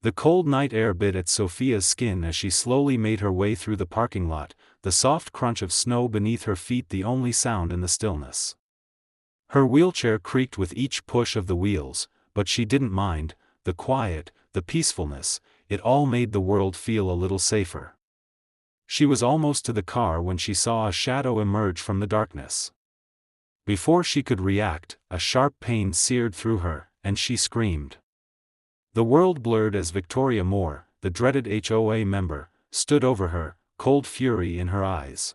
The cold night air bit at Sophia's skin as she slowly made her way through the parking lot, the soft crunch of snow beneath her feet the only sound in the stillness. Her wheelchair creaked with each push of the wheels, but she didn't mind. The quiet, the peacefulness, it all made the world feel a little safer. She was almost to the car when she saw a shadow emerge from the darkness. Before she could react, a sharp pain seared through her, and she screamed. The world blurred as Victoria Moore, the dreaded HOA member, stood over her, cold fury in her eyes.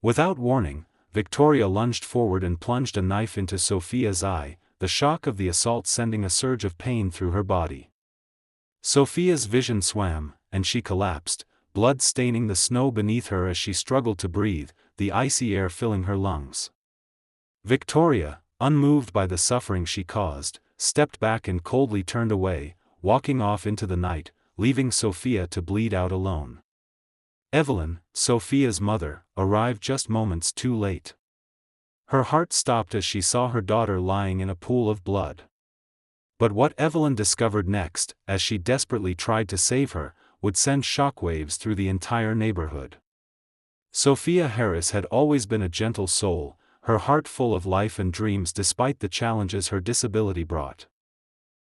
Without warning, Victoria lunged forward and plunged a knife into Sophia's eye, the shock of the assault sending a surge of pain through her body. Sophia's vision swam, and she collapsed, blood staining the snow beneath her as she struggled to breathe, the icy air filling her lungs. Victoria, unmoved by the suffering she caused, stepped back and coldly turned away, walking off into the night, leaving Sophia to bleed out alone. Evelyn, Sophia's mother, arrived just moments too late. Her heart stopped as she saw her daughter lying in a pool of blood. But what Evelyn discovered next, as she desperately tried to save her, would send shockwaves through the entire neighborhood. Sophia Harris had always been a gentle soul, her heart full of life and dreams despite the challenges her disability brought.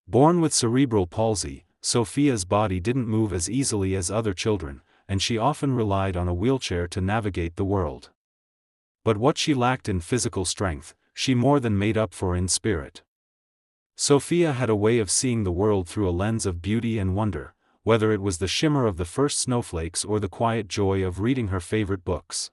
Born with cerebral palsy, Sophia's body didn't move as easily as other children, and she often relied on a wheelchair to navigate the world. But what she lacked in physical strength, she more than made up for in spirit. Sophia had a way of seeing the world through a lens of beauty and wonder, whether it was the shimmer of the first snowflakes or the quiet joy of reading her favorite books.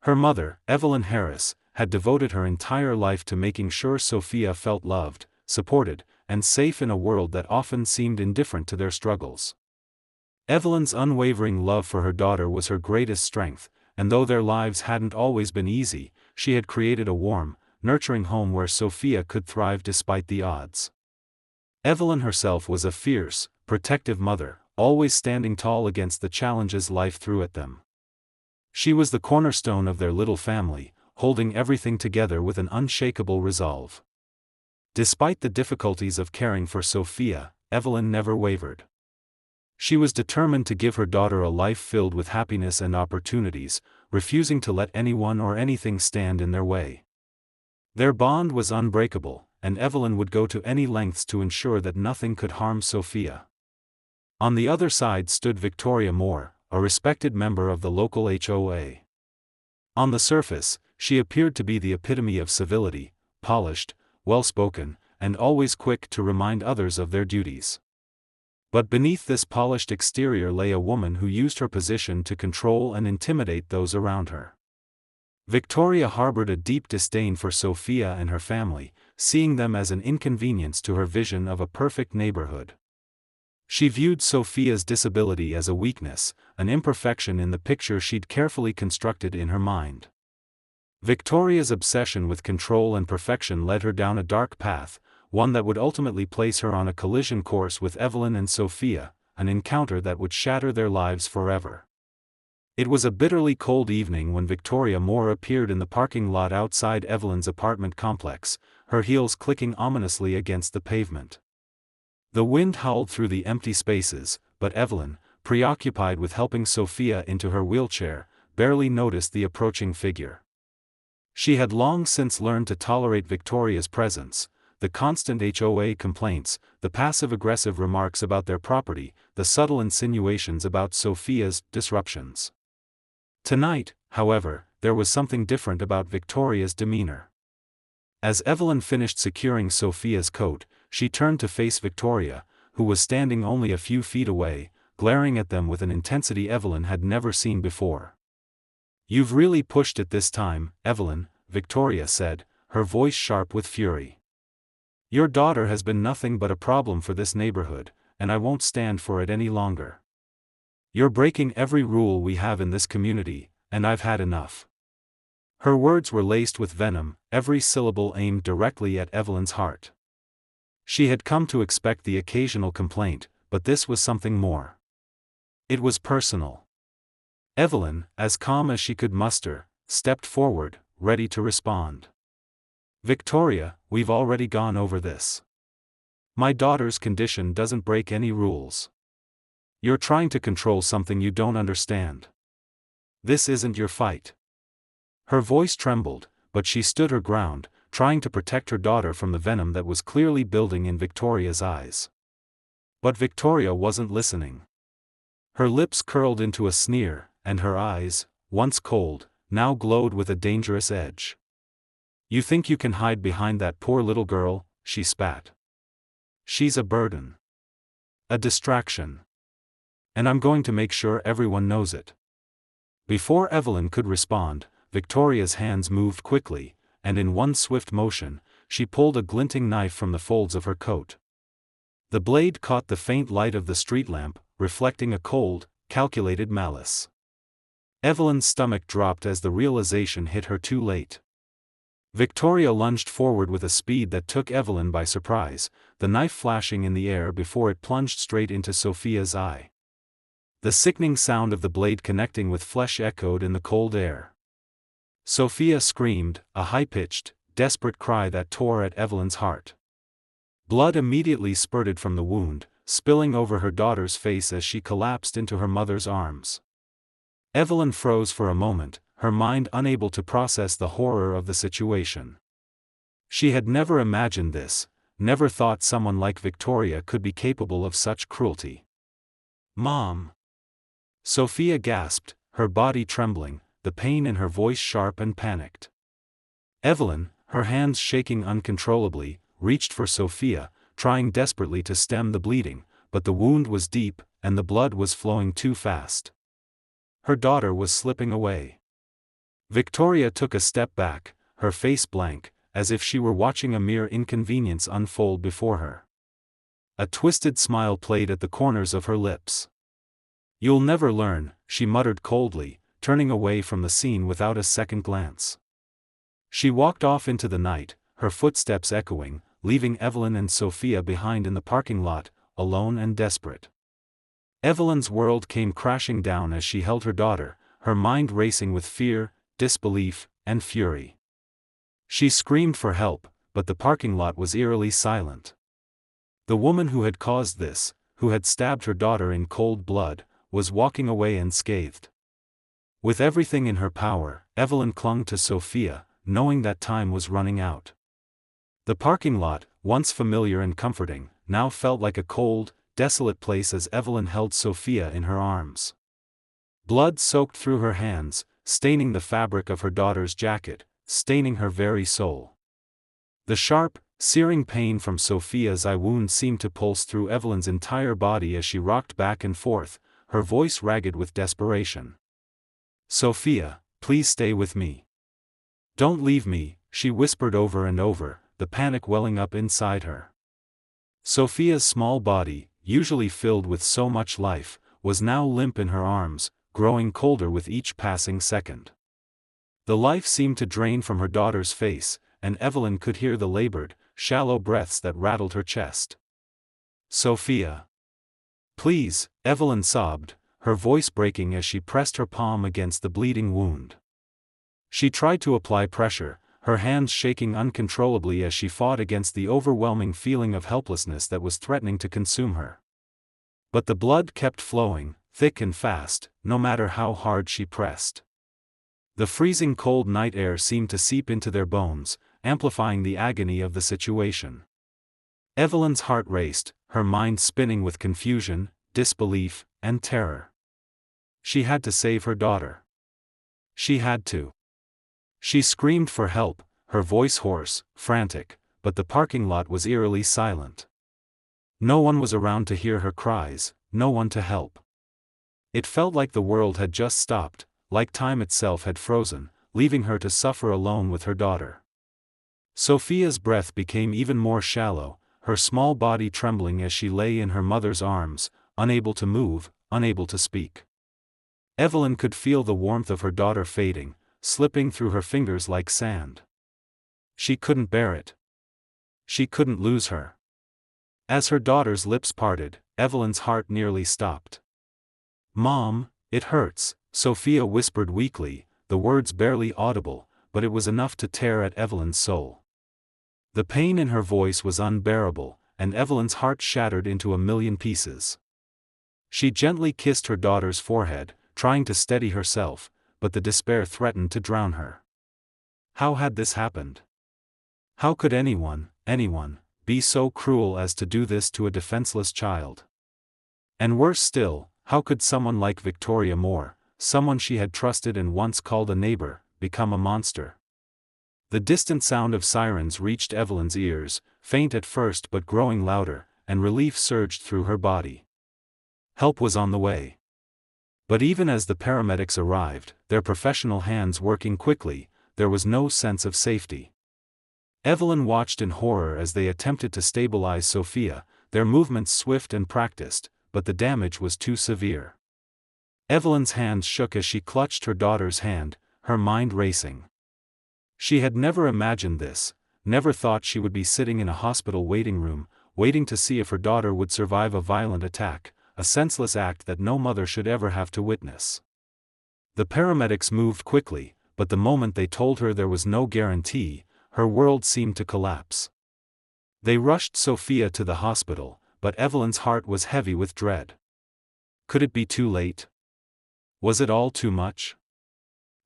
Her mother, Evelyn Harris, had devoted her entire life to making sure Sophia felt loved, supported, and safe in a world that often seemed indifferent to their struggles. Evelyn's unwavering love for her daughter was her greatest strength, and though their lives hadn't always been easy, she had created a warm, nurturing home where Sophia could thrive despite the odds. Evelyn herself was a fierce, protective mother, always standing tall against the challenges life threw at them. She was the cornerstone of their little family, holding everything together with an unshakable resolve. Despite the difficulties of caring for Sophia, Evelyn never wavered. She was determined to give her daughter a life filled with happiness and opportunities, refusing to let anyone or anything stand in their way. Their bond was unbreakable, and Evelyn would go to any lengths to ensure that nothing could harm Sophia. On the other side stood Victoria Moore, a respected member of the local HOA. On the surface, she appeared to be the epitome of civility, polished, well-spoken, and always quick to remind others of their duties. But beneath this polished exterior lay a woman who used her position to control and intimidate those around her. Victoria harbored a deep disdain for Sophia and her family, seeing them as an inconvenience to her vision of a perfect neighborhood. She viewed Sophia's disability as a weakness, an imperfection in the picture she'd carefully constructed in her mind. Victoria's obsession with control and perfection led her down a dark path, one that would ultimately place her on a collision course with Evelyn and Sophia, an encounter that would shatter their lives forever. It was a bitterly cold evening when Victoria Moore appeared in the parking lot outside Evelyn's apartment complex, her heels clicking ominously against the pavement. The wind howled through the empty spaces, but Evelyn, preoccupied with helping Sophia into her wheelchair, barely noticed the approaching figure. She had long since learned to tolerate Victoria's presence, the constant HOA complaints, the passive-aggressive remarks about their property, the subtle insinuations about Sophia's disruptions. Tonight, however, there was something different about Victoria's demeanor. As Evelyn finished securing Sophia's coat, she turned to face Victoria, who was standing only a few feet away, glaring at them with an intensity Evelyn had never seen before. "You've really pushed it this time, Evelyn," Victoria said, her voice sharp with fury. "Your daughter has been nothing but a problem for this neighborhood, and I won't stand for it any longer. You're breaking every rule we have in this community, and I've had enough." Her words were laced with venom, every syllable aimed directly at Evelyn's heart. She had come to expect the occasional complaint, but this was something more. It was personal. Evelyn, as calm as she could muster, stepped forward, ready to respond. "Victoria, we've already gone over this. My daughter's condition doesn't break any rules. You're trying to control something you don't understand. This isn't your fight." Her voice trembled, but she stood her ground, trying to protect her daughter from the venom that was clearly building in Victoria's eyes. But Victoria wasn't listening. Her lips curled into a sneer, and her eyes, once cold, now glowed with a dangerous edge. "You think you can hide behind that poor little girl?" she spat. "She's a burden. A distraction. And I'm going to make sure everyone knows it." Before Evelyn could respond, Victoria's hands moved quickly, and in one swift motion, she pulled a glinting knife from the folds of her coat. The blade caught the faint light of the street lamp, reflecting a cold, calculated malice. Evelyn's stomach dropped as the realization hit her too late. Victoria lunged forward with a speed that took Evelyn by surprise, the knife flashing in the air before it plunged straight into Sophia's eye. The sickening sound of the blade connecting with flesh echoed in the cold air. Sophia screamed, a high-pitched, desperate cry that tore at Evelyn's heart. Blood immediately spurted from the wound, spilling over her daughter's face as she collapsed into her mother's arms. Evelyn froze for a moment, her mind unable to process the horror of the situation. She had never imagined this, never thought someone like Victoria could be capable of such cruelty. "Mom!" Sophia gasped, her body trembling, the pain in her voice sharp and panicked. Evelyn, her hands shaking uncontrollably, reached for Sophia, trying desperately to stem the bleeding, but the wound was deep, and the blood was flowing too fast. Her daughter was slipping away. Victoria took a step back, her face blank, as if she were watching a mere inconvenience unfold before her. A twisted smile played at the corners of her lips. "You'll never learn," she muttered coldly, turning away from the scene without a second glance. She walked off into the night, her footsteps echoing, leaving Evelyn and Sophia behind in the parking lot, alone and desperate. Evelyn's world came crashing down as she held her daughter, her mind racing with fear, disbelief, and fury. She screamed for help, but the parking lot was eerily silent. The woman who had caused this, who had stabbed her daughter in cold blood, was walking away unscathed. With everything in her power, Evelyn clung to Sophia, knowing that time was running out. The parking lot, once familiar and comforting, now felt like a cold, desolate place as Evelyn held Sophia in her arms. Blood soaked through her hands, staining the fabric of her daughter's jacket, staining her very soul. The sharp, searing pain from Sophia's eye wound seemed to pulse through Evelyn's entire body as she rocked back and forth, her voice ragged with desperation. "Sophia, please stay with me. Don't leave me," she whispered over and over, the panic welling up inside her. Sophia's small body, usually filled with so much life, was now limp in her arms, growing colder with each passing second. The life seemed to drain from her daughter's face, and Evelyn could hear the labored, shallow breaths that rattled her chest. "Sophia. Please," Evelyn sobbed, her voice breaking as she pressed her palm against the bleeding wound. She tried to apply pressure, her hands shaking uncontrollably as she fought against the overwhelming feeling of helplessness that was threatening to consume her. But the blood kept flowing, thick and fast, no matter how hard she pressed. The freezing cold night air seemed to seep into their bones, amplifying the agony of the situation. Evelyn's heart raced, her mind spinning with confusion, disbelief, and terror. She had to save her daughter. She had to. She screamed for help, her voice hoarse, frantic, but the parking lot was eerily silent. No one was around to hear her cries, no one to help. It felt like the world had just stopped, like time itself had frozen, leaving her to suffer alone with her daughter. Sophia's breath became even more shallow, her small body trembling as she lay in her mother's arms, unable to move, unable to speak. Evelyn could feel the warmth of her daughter fading, slipping through her fingers like sand. She couldn't bear it. She couldn't lose her. As her daughter's lips parted, Evelyn's heart nearly stopped. "Mom, it hurts," Sophia whispered weakly, the words barely audible, but it was enough to tear at Evelyn's soul. The pain in her voice was unbearable, and Evelyn's heart shattered into a million pieces. She gently kissed her daughter's forehead, trying to steady herself, but the despair threatened to drown her. How had this happened? How could anyone, be so cruel as to do this to a defenseless child? And worse still, how could someone like Victoria Moore, someone she had trusted and once called a neighbor, become a monster? The distant sound of sirens reached Evelyn's ears, faint at first but growing louder, and relief surged through her body. Help was on the way. But even as the paramedics arrived, their professional hands working quickly, there was no sense of safety. Evelyn watched in horror as they attempted to stabilize Sophia, their movements swift and practiced, but the damage was too severe. Evelyn's hands shook as she clutched her daughter's hand, her mind racing. She had never imagined this, never thought she would be sitting in a hospital waiting room, waiting to see if her daughter would survive a violent attack, a senseless act that no mother should ever have to witness. The paramedics moved quickly, but the moment they told her there was no guarantee, her world seemed to collapse. They rushed Sophia to the hospital, but Evelyn's heart was heavy with dread. Could it be too late? Was it all too much?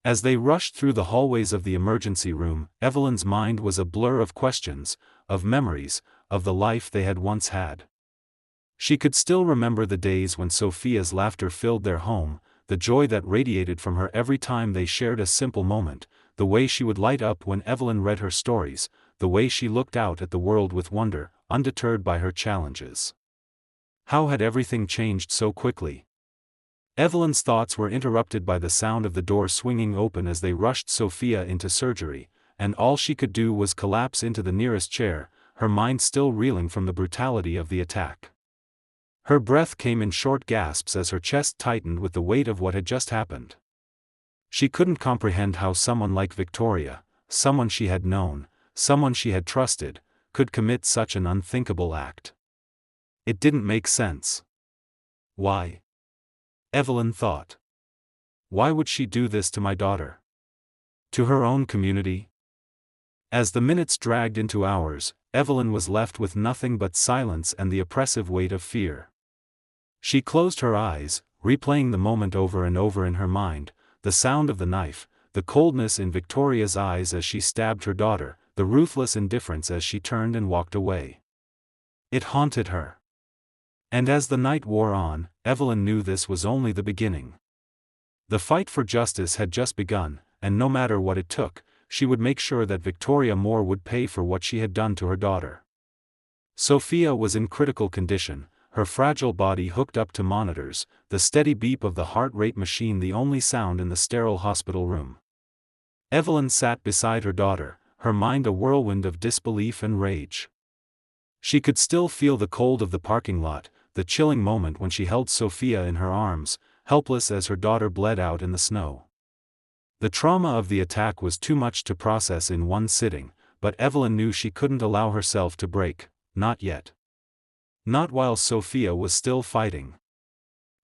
As they rushed through the hallways of the emergency room, Evelyn's mind was a blur of questions, of memories, of the life they had once had. She could still remember the days when Sophia's laughter filled their home, the joy that radiated from her every time they shared a simple moment, the way she would light up when Evelyn read her stories, the way she looked out at the world with wonder, undeterred by her challenges. How had everything changed so quickly? Evelyn's thoughts were interrupted by the sound of the door swinging open as they rushed Sophia into surgery, and all she could do was collapse into the nearest chair, her mind still reeling from the brutality of the attack. Her breath came in short gasps as her chest tightened with the weight of what had just happened. She couldn't comprehend how someone like Victoria, someone she had known, someone she had trusted, could commit such an unthinkable act. It didn't make sense. Why? Evelyn thought. Why would she do this to my daughter? To her own community? As the minutes dragged into hours, Evelyn was left with nothing but silence and the oppressive weight of fear. She closed her eyes, replaying the moment over and over in her mind, the sound of the knife, the coldness in Victoria's eyes as she stabbed her daughter, the ruthless indifference as she turned and walked away. It haunted her. And as the night wore on, Evelyn knew this was only the beginning. The fight for justice had just begun, and no matter what it took, she would make sure that Victoria Moore would pay for what she had done to her daughter. Sophia was in critical condition, her fragile body hooked up to monitors, the steady beep of the heart rate machine the only sound in the sterile hospital room. Evelyn sat beside her daughter, her mind a whirlwind of disbelief and rage. She could still feel the cold of the parking lot, the chilling moment when she held Sophia in her arms, helpless as her daughter bled out in the snow. The trauma of the attack was too much to process in one sitting, but Evelyn knew she couldn't allow herself to break, not yet. Not while Sophia was still fighting.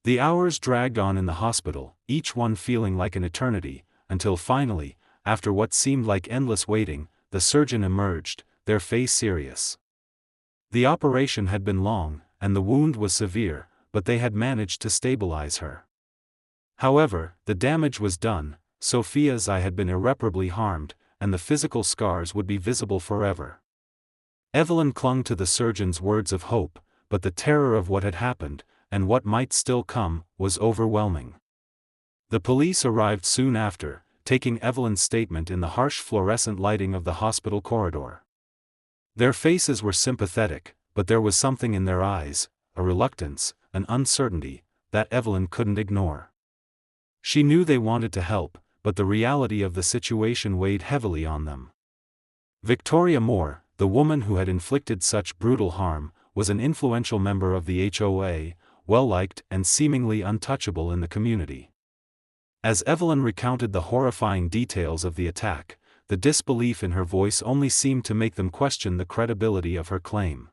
The hours dragged on in the hospital, each one feeling like an eternity, until finally, after what seemed like endless waiting, the surgeon emerged, their face serious. The operation had been long, and the wound was severe, but they had managed to stabilize her. However, the damage was done, Sophia's eye had been irreparably harmed, and the physical scars would be visible forever. Evelyn clung to the surgeon's words of hope, but the terror of what had happened, and what might still come, was overwhelming. The police arrived soon after, taking Evelyn's statement in the harsh fluorescent lighting of the hospital corridor. Their faces were sympathetic, but there was something in their eyes, a reluctance, an uncertainty, that Evelyn couldn't ignore. She knew they wanted to help, but the reality of the situation weighed heavily on them. Victoria Moore, the woman who had inflicted such brutal harm, was an influential member of the HOA, well-liked and seemingly untouchable in the community. As Evelyn recounted the horrifying details of the attack, the disbelief in her voice only seemed to make them question the credibility of her claim.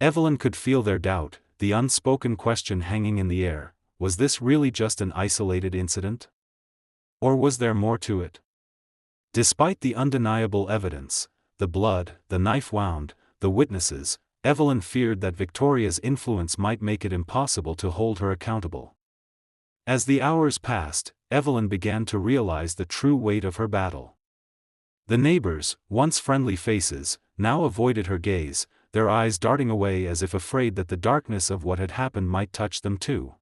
Evelyn could feel their doubt, the unspoken question hanging in the air: was this really just an isolated incident? Or was there more to it? Despite the undeniable evidence, the blood, the knife wound, the witnesses, Evelyn feared that Victoria's influence might make it impossible to hold her accountable. As the hours passed, Evelyn began to realize the true weight of her battle. The neighbors, once friendly faces, now avoided her gaze, their eyes darting away as if afraid that the darkness of what had happened might touch them too.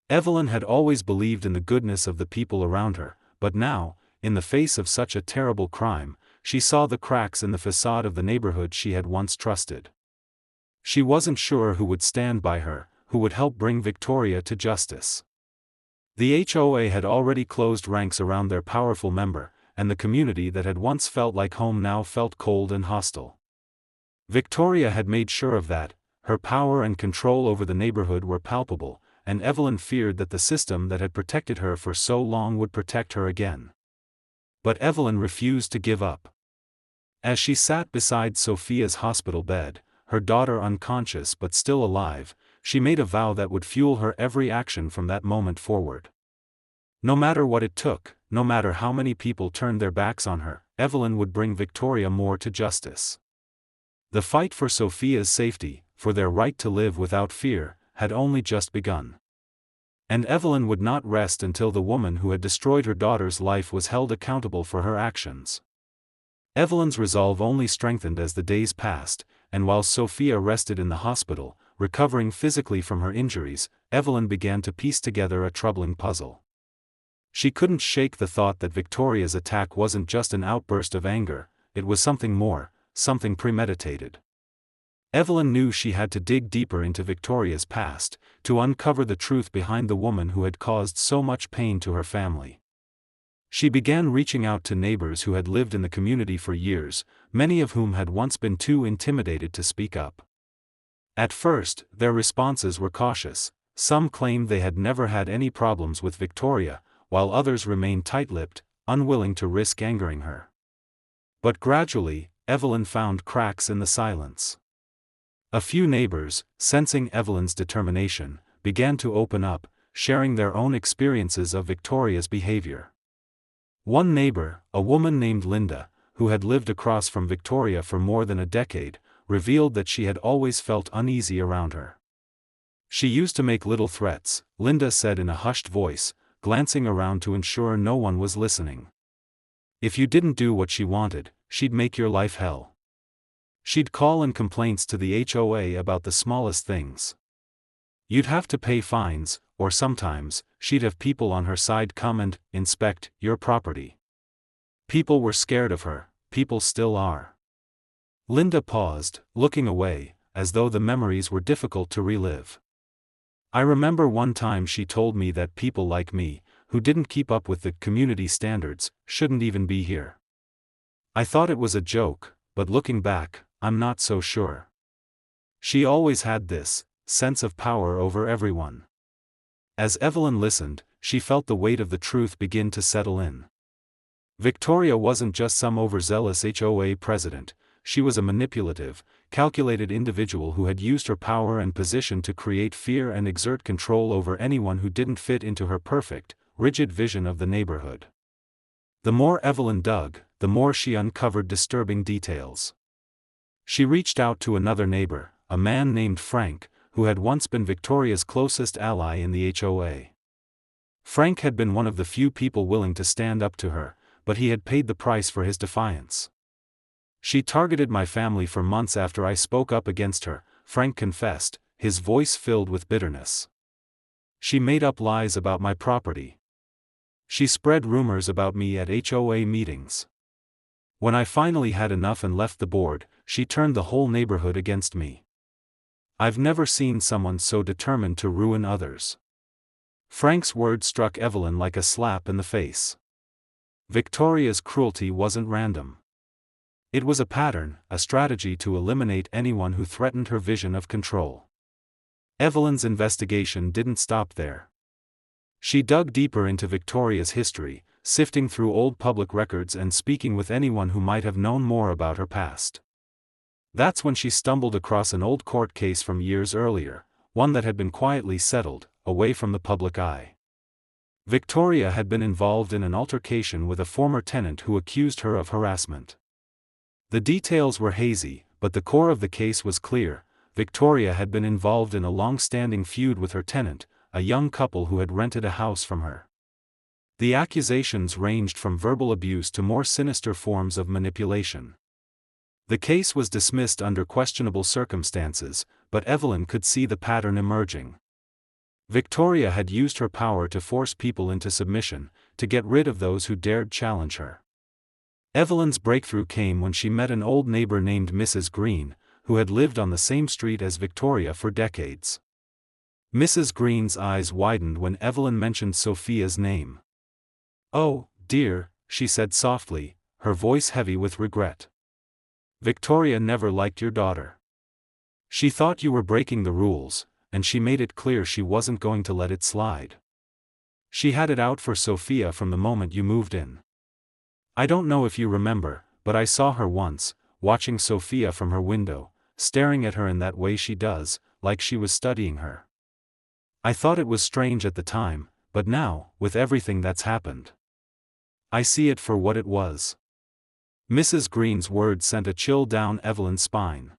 Evelyn had always believed in the goodness of the people around her, but now, in the face of such a terrible crime, she saw the cracks in the facade of the neighborhood she had once trusted. She wasn't sure who would stand by her, who would help bring Victoria to justice. The HOA had already closed ranks around their powerful member, and the community that had once felt like home now felt cold and hostile. Victoria had made sure of that. Her power and control over the neighborhood were palpable, and Evelyn feared that the system that had protected her for so long would protect her again. But Evelyn refused to give up. As she sat beside Sophia's hospital bed, her daughter unconscious but still alive, she made a vow that would fuel her every action from that moment forward. No matter what it took, no matter how many people turned their backs on her, Evelyn would bring Victoria more to justice. The fight for Sophia's safety, for their right to live without fear, had only just begun. And Evelyn would not rest until the woman who had destroyed her daughter's life was held accountable for her actions. Evelyn's resolve only strengthened as the days passed, and while Sophia rested in the hospital, recovering physically from her injuries, Evelyn began to piece together a troubling puzzle. She couldn't shake the thought that Victoria's attack wasn't just an outburst of anger, it was something more, something premeditated. Evelyn knew she had to dig deeper into Victoria's past, to uncover the truth behind the woman who had caused so much pain to her family. She began reaching out to neighbors who had lived in the community for years, many of whom had once been too intimidated to speak up. At first, their responses were cautious. Some claimed they had never had any problems with Victoria, while others remained tight-lipped, unwilling to risk angering her. But gradually, Evelyn found cracks in the silence. A few neighbors, sensing Evelyn's determination, began to open up, sharing their own experiences of Victoria's behavior. One neighbor, a woman named Linda, who had lived across from Victoria for more than a decade, revealed that she had always felt uneasy around her. She used to make little threats, Linda said in a hushed voice, glancing around to ensure no one was listening. If you didn't do what she wanted, she'd make your life hell. She'd call in complaints to the HOA about the smallest things. You'd have to pay fines, or sometimes, she'd have people on her side come and inspect your property. People were scared of her, people still are. Linda paused, looking away, as though the memories were difficult to relive. I remember one time she told me that people like me, who didn't keep up with the community standards, shouldn't even be here. I thought it was a joke, but looking back, I'm not so sure. She always had this sense of power over everyone. As Evelyn listened, she felt the weight of the truth begin to settle in. Victoria wasn't just some overzealous HOA president, she was a manipulative, calculated individual who had used her power and position to create fear and exert control over anyone who didn't fit into her perfect, rigid vision of the neighborhood. The more Evelyn dug, the more she uncovered disturbing details. She reached out to another neighbor, a man named Frank, who had once been Victoria's closest ally in the HOA. Frank had been one of the few people willing to stand up to her, but he had paid the price for his defiance. She targeted my family for months after I spoke up against her, Frank confessed, his voice filled with bitterness. She made up lies about my property. She spread rumors about me at HOA meetings. When I finally had enough and left the board, she turned the whole neighborhood against me. I've never seen someone so determined to ruin others. Frank's words struck Evelyn like a slap in the face. Victoria's cruelty wasn't random. It was a pattern, a strategy to eliminate anyone who threatened her vision of control. Evelyn's investigation didn't stop there. She dug deeper into Victoria's history, sifting through old public records and speaking with anyone who might have known more about her past. That's when she stumbled across an old court case from years earlier, one that had been quietly settled, away from the public eye. Victoria had been involved in an altercation with a former tenant who accused her of harassment. The details were hazy, but the core of the case was clear. Victoria had been involved in a long-standing feud with her tenant, a young couple who had rented a house from her. The accusations ranged from verbal abuse to more sinister forms of manipulation. The case was dismissed under questionable circumstances, but Evelyn could see the pattern emerging. Victoria had used her power to force people into submission, to get rid of those who dared challenge her. Evelyn's breakthrough came when she met an old neighbor named Mrs. Green, who had lived on the same street as Victoria for decades. Mrs. Green's eyes widened when Evelyn mentioned Sophia's name. "Oh, dear," she said softly, her voice heavy with regret. "Victoria never liked your daughter. She thought you were breaking the rules, and she made it clear she wasn't going to let it slide. She had it out for Sophia from the moment you moved in. I don't know if you remember, but I saw her once, watching Sophia from her window, staring at her in that way she does, like she was studying her. I thought it was strange at the time, but now, with everything that's happened, I see it for what it was." Mrs. Green's words sent a chill down Evelyn's spine.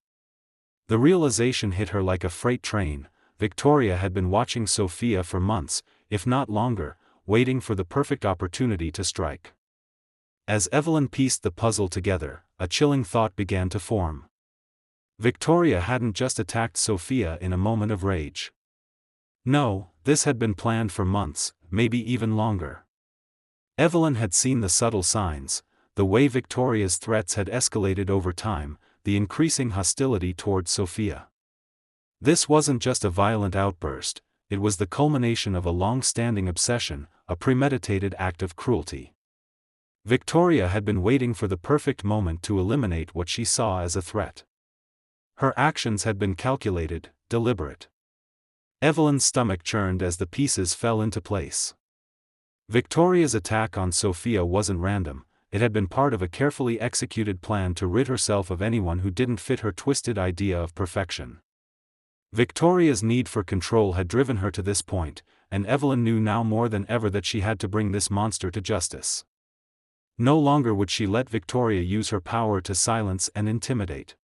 The realization hit her like a freight train. Victoria had been watching Sophia for months, if not longer, waiting for the perfect opportunity to strike. As Evelyn pieced the puzzle together, a chilling thought began to form. Victoria hadn't just attacked Sophia in a moment of rage. No, this had been planned for months, maybe even longer. Evelyn had seen the subtle signs, the way Victoria's threats had escalated over time, the increasing hostility towards Sophia. This wasn't just a violent outburst, it was the culmination of a long-standing obsession, a premeditated act of cruelty. Victoria had been waiting for the perfect moment to eliminate what she saw as a threat. Her actions had been calculated, deliberate. Evelyn's stomach churned as the pieces fell into place. Victoria's attack on Sophia wasn't random, it had been part of a carefully executed plan to rid herself of anyone who didn't fit her twisted idea of perfection. Victoria's need for control had driven her to this point, and Evelyn knew now more than ever that she had to bring this monster to justice. No longer would she let Victoria use her power to silence and intimidate.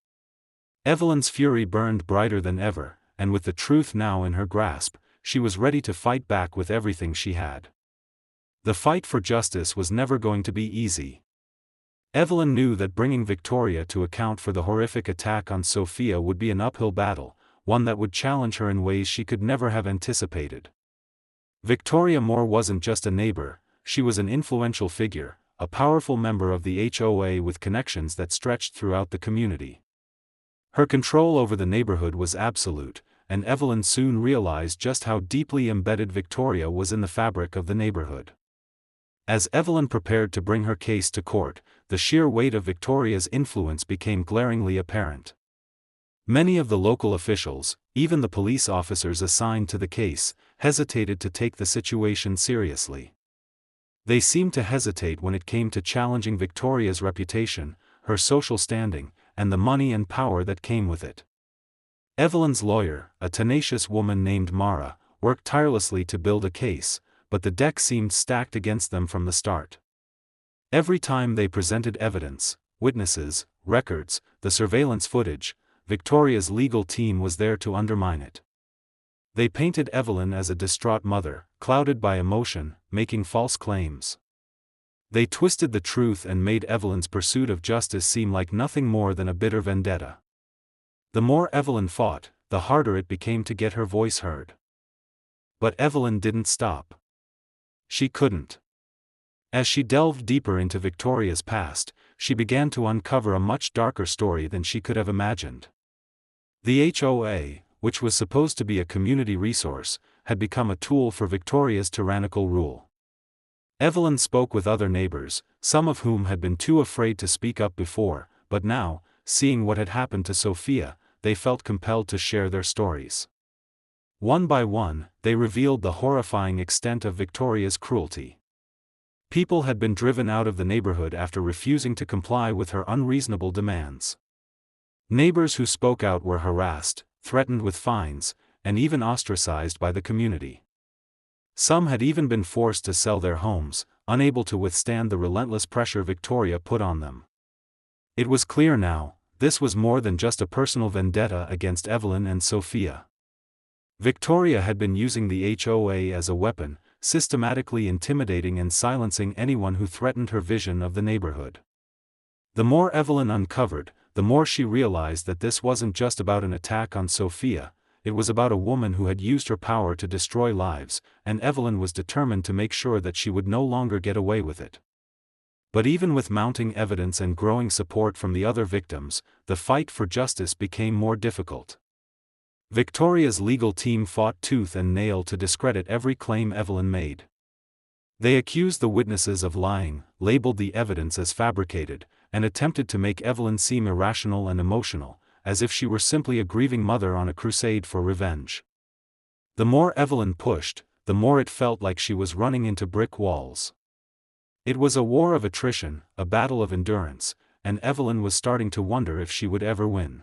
Evelyn's fury burned brighter than ever, and with the truth now in her grasp, she was ready to fight back with everything she had. The fight for justice was never going to be easy. Evelyn knew that bringing Victoria to account for the horrific attack on Sophia would be an uphill battle, one that would challenge her in ways she could never have anticipated. Victoria Moore wasn't just a neighbor, she was an influential figure, a powerful member of the HOA with connections that stretched throughout the community. Her control over the neighborhood was absolute, and Evelyn soon realized just how deeply embedded Victoria was in the fabric of the neighborhood. As Evelyn prepared to bring her case to court, the sheer weight of Victoria's influence became glaringly apparent. Many of the local officials, even the police officers assigned to the case, hesitated to take the situation seriously. They seemed to hesitate when it came to challenging Victoria's reputation, her social standing, and the money and power that came with it. Evelyn's lawyer, a tenacious woman named Mara, worked tirelessly to build a case, but the deck seemed stacked against them from the start. Every time they presented evidence, witnesses, records, the surveillance footage, Victoria's legal team was there to undermine it. They painted Evelyn as a distraught mother, clouded by emotion, making false claims. They twisted the truth and made Evelyn's pursuit of justice seem like nothing more than a bitter vendetta. The more Evelyn fought, the harder it became to get her voice heard. But Evelyn didn't stop. She couldn't. As she delved deeper into Victoria's past, she began to uncover a much darker story than she could have imagined. The HOA, which was supposed to be a community resource, had become a tool for Victoria's tyrannical rule. Evelyn spoke with other neighbors, some of whom had been too afraid to speak up before, but now, seeing what had happened to Sophia, they felt compelled to share their stories. One by one, they revealed the horrifying extent of Victoria's cruelty. People had been driven out of the neighborhood after refusing to comply with her unreasonable demands. Neighbors who spoke out were harassed, threatened with fines, and even ostracized by the community. Some had even been forced to sell their homes, unable to withstand the relentless pressure Victoria put on them. It was clear now, this was more than just a personal vendetta against Evelyn and Sophia. Victoria had been using the HOA as a weapon, systematically intimidating and silencing anyone who threatened her vision of the neighborhood. The more Evelyn uncovered, the more she realized that this wasn't just about an attack on Sophia, it was about a woman who had used her power to destroy lives, and Evelyn was determined to make sure that she would no longer get away with it. But even with mounting evidence and growing support from the other victims, the fight for justice became more difficult. Victoria's legal team fought tooth and nail to discredit every claim Evelyn made. They accused the witnesses of lying, labeled the evidence as fabricated, and attempted to make Evelyn seem irrational and emotional, as if she were simply a grieving mother on a crusade for revenge. The more Evelyn pushed, the more it felt like she was running into brick walls. It was a war of attrition, a battle of endurance, and Evelyn was starting to wonder if she would ever win.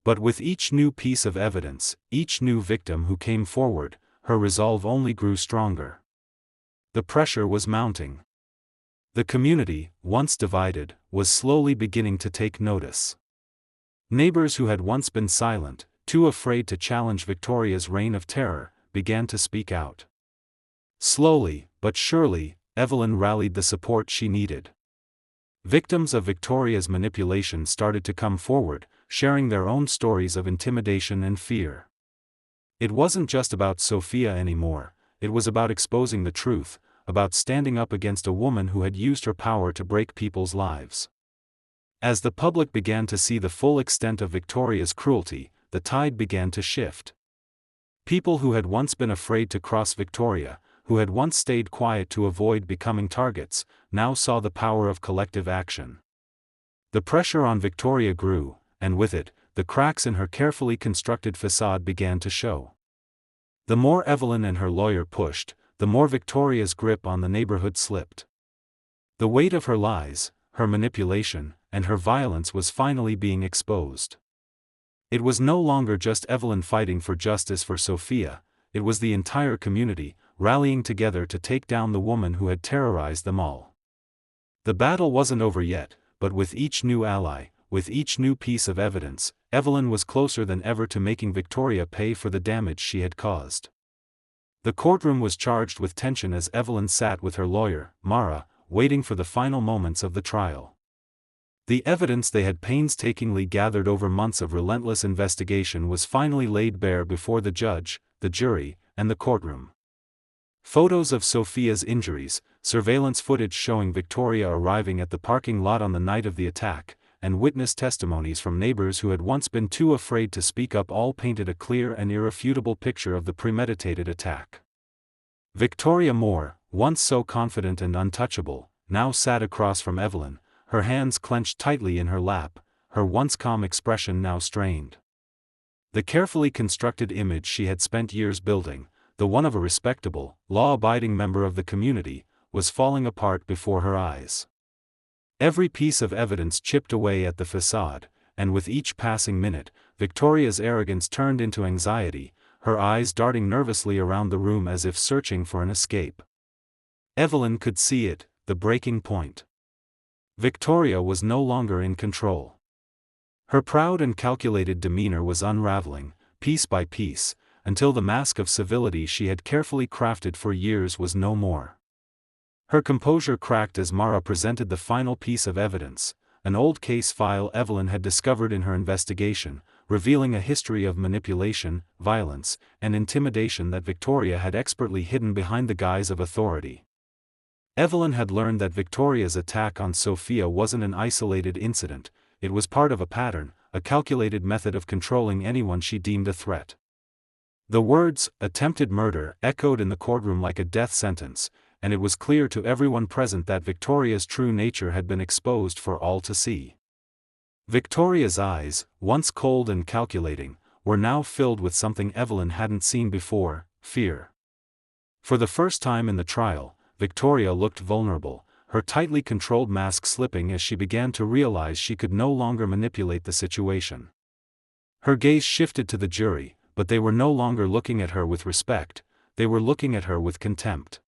But with each new piece of evidence, each new victim who came forward, her resolve only grew stronger. The pressure was mounting. The community, once divided, was slowly beginning to take notice. Neighbors who had once been silent, too afraid to challenge Victoria's reign of terror, began to speak out. Slowly, but surely, Evelyn rallied the support she needed. Victims of Victoria's manipulation started to come forward, sharing their own stories of intimidation and fear. It wasn't just about Sophia anymore, it was about exposing the truth, about standing up against a woman who had used her power to break people's lives. As the public began to see the full extent of Victoria's cruelty, the tide began to shift. People who had once been afraid to cross Victoria, who had once stayed quiet to avoid becoming targets, now saw the power of collective action. The pressure on Victoria grew, and with it, the cracks in her carefully constructed facade began to show. The more Evelyn and her lawyer pushed, the more Victoria's grip on the neighborhood slipped. The weight of her lies, her manipulation, and her violence was finally being exposed. It was no longer just Evelyn fighting for justice for Sophia, it was the entire community, rallying together to take down the woman who had terrorized them all. The battle wasn't over yet, but with each new ally, with each new piece of evidence, Evelyn was closer than ever to making Victoria pay for the damage she had caused. The courtroom was charged with tension as Evelyn sat with her lawyer, Mara, waiting for the final moments of the trial. The evidence they had painstakingly gathered over months of relentless investigation was finally laid bare before the judge, the jury, and the courtroom. Photos of Sophia's injuries, surveillance footage showing Victoria arriving at the parking lot on the night of the attack, and witness testimonies from neighbors who had once been too afraid to speak up all painted a clear and irrefutable picture of the premeditated attack. Victoria Moore, once so confident and untouchable, now sat across from Evelyn, her hands clenched tightly in her lap, her once calm expression now strained. The carefully constructed image she had spent years building, the one of a respectable, law-abiding member of the community, was falling apart before her eyes. Every piece of evidence chipped away at the facade, and with each passing minute, Victoria's arrogance turned into anxiety, her eyes darting nervously around the room as if searching for an escape. Evelyn could see it, the breaking point. Victoria was no longer in control. Her proud and calculated demeanor was unraveling, piece by piece, until the mask of civility she had carefully crafted for years was no more. Her composure cracked as Mara presented the final piece of evidence, an old case file Evelyn had discovered in her investigation, revealing a history of manipulation, violence, and intimidation that Victoria had expertly hidden behind the guise of authority. Evelyn had learned that Victoria's attack on Sophia wasn't an isolated incident, it was part of a pattern, a calculated method of controlling anyone she deemed a threat. The words, "attempted murder," echoed in the courtroom like a death sentence, and it was clear to everyone present that Victoria's true nature had been exposed for all to see. Victoria's eyes, once cold and calculating, were now filled with something Evelyn hadn't seen before, fear. For the first time in the trial, Victoria looked vulnerable, her tightly controlled mask slipping as she began to realize she could no longer manipulate the situation. Her gaze shifted to the jury, but they were no longer looking at her with respect, they were looking at her with contempt.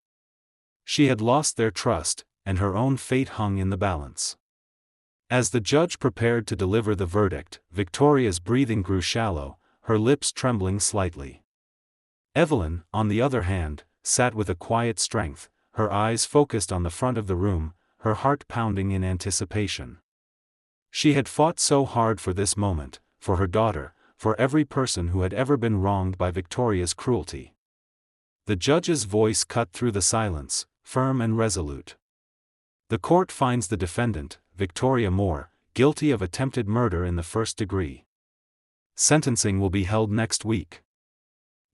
She had lost their trust, and her own fate hung in the balance. As the judge prepared to deliver the verdict, Victoria's breathing grew shallow, her lips trembling slightly. Evelyn, on the other hand, sat with a quiet strength, her eyes focused on the front of the room, her heart pounding in anticipation. She had fought so hard for this moment, for her daughter, for every person who had ever been wronged by Victoria's cruelty. The judge's voice cut through the silence, firm and resolute. The court finds the defendant, Victoria Moore, guilty of attempted murder in the first degree. Sentencing will be held next week.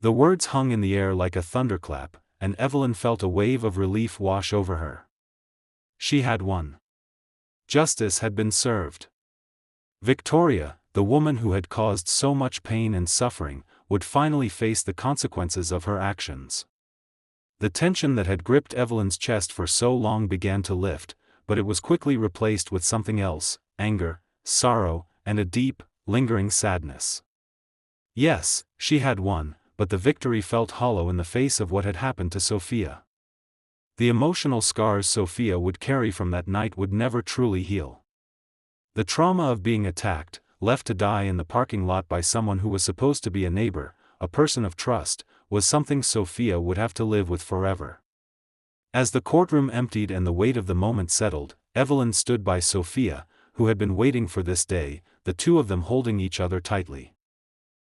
The words hung in the air like a thunderclap, and Evelyn felt a wave of relief wash over her. She had won. Justice had been served. Victoria, the woman who had caused so much pain and suffering, would finally face the consequences of her actions. The tension that had gripped Evelyn's chest for so long began to lift, but it was quickly replaced with something else: anger, sorrow, and a deep, lingering sadness. Yes, she had won, but the victory felt hollow in the face of what had happened to Sophia. The emotional scars Sophia would carry from that night would never truly heal. The trauma of being attacked, left to die in the parking lot by someone who was supposed to be a neighbor, a person of trust, was something Sophia would have to live with forever. As the courtroom emptied and the weight of the moment settled, Evelyn stood by Sophia, who had been waiting for this day, the two of them holding each other tightly.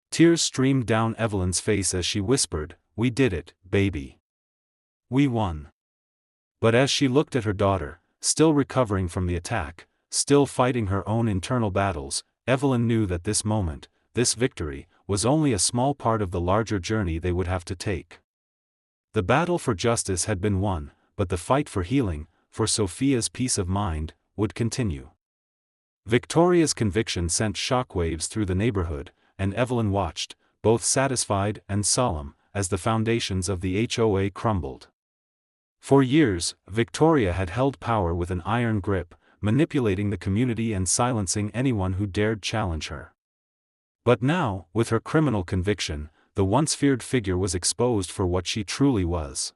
Tears streamed down Evelyn's face as she whispered, "We did it, baby. We won." But as she looked at her daughter, still recovering from the attack, still fighting her own internal battles, Evelyn knew that this moment, this victory, was only a small part of the larger journey they would have to take. The battle for justice had been won, but the fight for healing, for Sophia's peace of mind, would continue. Victoria's conviction sent shockwaves through the neighborhood, and Evelyn watched, both satisfied and solemn, as the foundations of the HOA crumbled. For years, Victoria had held power with an iron grip, manipulating the community and silencing anyone who dared challenge her. But now, with her criminal conviction, the once feared figure was exposed for what she truly was.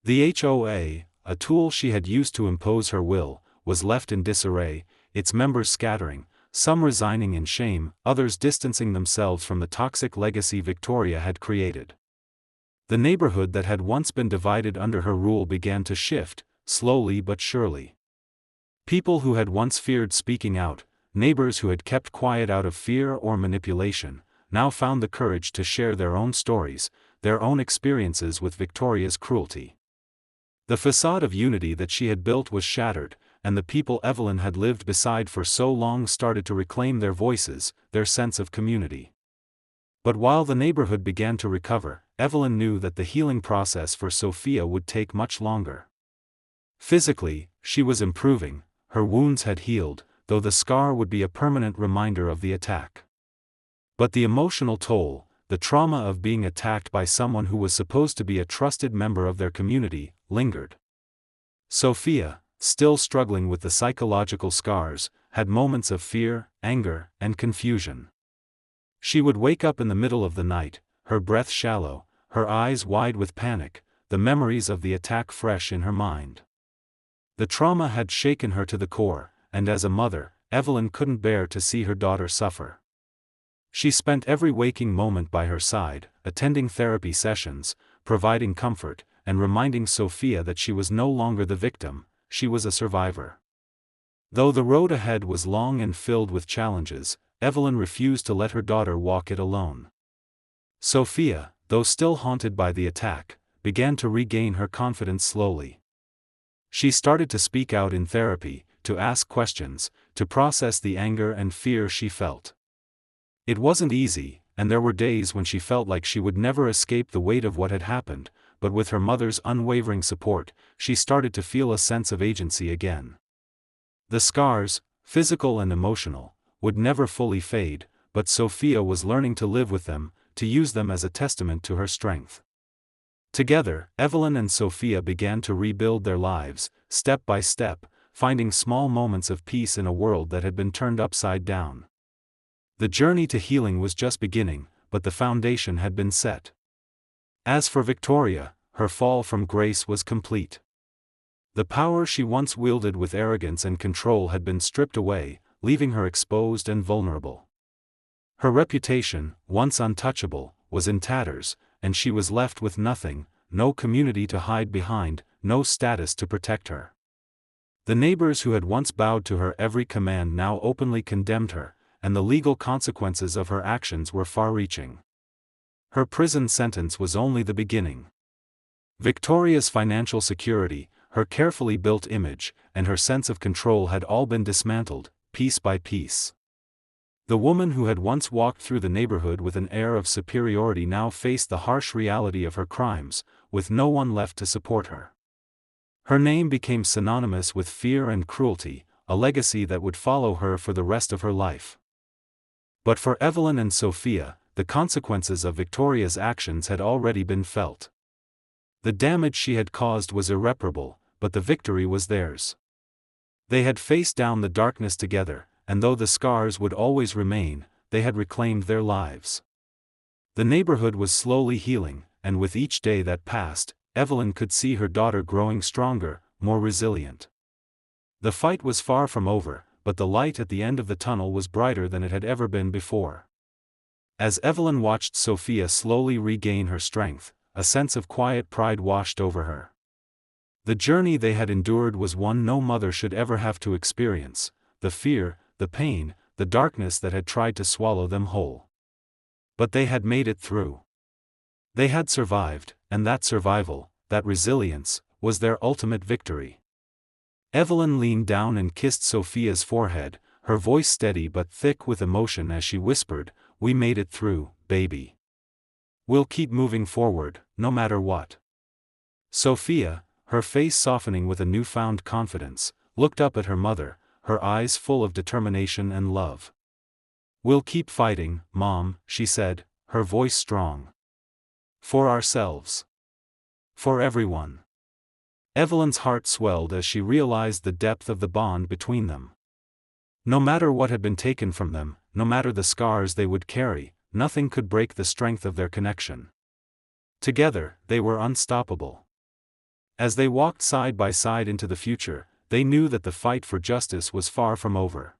The HOA, a tool she had used to impose her will, was left in disarray, its members scattering, some resigning in shame, others distancing themselves from the toxic legacy Victoria had created. The neighborhood that had once been divided under her rule began to shift, slowly but surely. People who had once feared speaking out, neighbors who had kept quiet out of fear or manipulation, now found the courage to share their own stories, their own experiences with Victoria's cruelty. The facade of unity that she had built was shattered, and the people Evelyn had lived beside for so long started to reclaim their voices, their sense of community. But while the neighborhood began to recover, Evelyn knew that the healing process for Sophia would take much longer. Physically, she was improving, her wounds had healed, though the scar would be a permanent reminder of the attack. But the emotional toll, the trauma of being attacked by someone who was supposed to be a trusted member of their community, lingered. Sophia, still struggling with the psychological scars, had moments of fear, anger, and confusion. She would wake up in the middle of the night, her breath shallow, her eyes wide with panic, the memories of the attack fresh in her mind. The trauma had shaken her to the core, and as a mother, Evelyn couldn't bear to see her daughter suffer. She spent every waking moment by her side, attending therapy sessions, providing comfort, and reminding Sophia that she was no longer the victim, she was a survivor. Though the road ahead was long and filled with challenges, Evelyn refused to let her daughter walk it alone. Sophia, though still haunted by the attack, began to regain her confidence slowly. She started to speak out in therapy, to ask questions, to process the anger and fear she felt. It wasn't easy, and there were days when she felt like she would never escape the weight of what had happened, but with her mother's unwavering support, she started to feel a sense of agency again. The scars, physical and emotional, would never fully fade, but Sophia was learning to live with them, to use them as a testament to her strength. Together, Evelyn and Sophia began to rebuild their lives, step by step, finding small moments of peace in a world that had been turned upside down. The journey to healing was just beginning, but the foundation had been set. As for Victoria, her fall from grace was complete. The power she once wielded with arrogance and control had been stripped away, leaving her exposed and vulnerable. Her reputation, once untouchable, was in tatters, and she was left with nothing, no community to hide behind, no status to protect her. The neighbors who had once bowed to her every command now openly condemned her, and the legal consequences of her actions were far-reaching. Her prison sentence was only the beginning. Victoria's financial security, her carefully built image, and her sense of control had all been dismantled, piece by piece. The woman who had once walked through the neighborhood with an air of superiority now faced the harsh reality of her crimes, with no one left to support her. Her name became synonymous with fear and cruelty, a legacy that would follow her for the rest of her life. But for Evelyn and Sophia, the consequences of Victoria's actions had already been felt. The damage she had caused was irreparable, but the victory was theirs. They had faced down the darkness together, and though the scars would always remain, they had reclaimed their lives. The neighborhood was slowly healing, and with each day that passed, Evelyn could see her daughter growing stronger, more resilient. The fight was far from over, but the light at the end of the tunnel was brighter than it had ever been before. As Evelyn watched Sophia slowly regain her strength, a sense of quiet pride washed over her. The journey they had endured was one no mother should ever have to experience, the fear, the pain, the darkness that had tried to swallow them whole. But they had made it through. They had survived, and that survival, that resilience, was their ultimate victory. Evelyn leaned down and kissed Sophia's forehead, her voice steady but thick with emotion as she whispered, "We made it through, baby. We'll keep moving forward, no matter what." Sophia, her face softening with a newfound confidence, looked up at her mother, her eyes full of determination and love. "We'll keep fighting, Mom," she said, her voice strong. "For ourselves. For everyone." Evelyn's heart swelled as she realized the depth of the bond between them. No matter what had been taken from them, no matter the scars they would carry, nothing could break the strength of their connection. Together, they were unstoppable. As they walked side by side into the future, they knew that the fight for justice was far from over.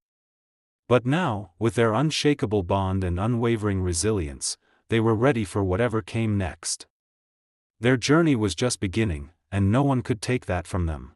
But now, with their unshakable bond and unwavering resilience, they were ready for whatever came next. Their journey was just beginning, and no one could take that from them.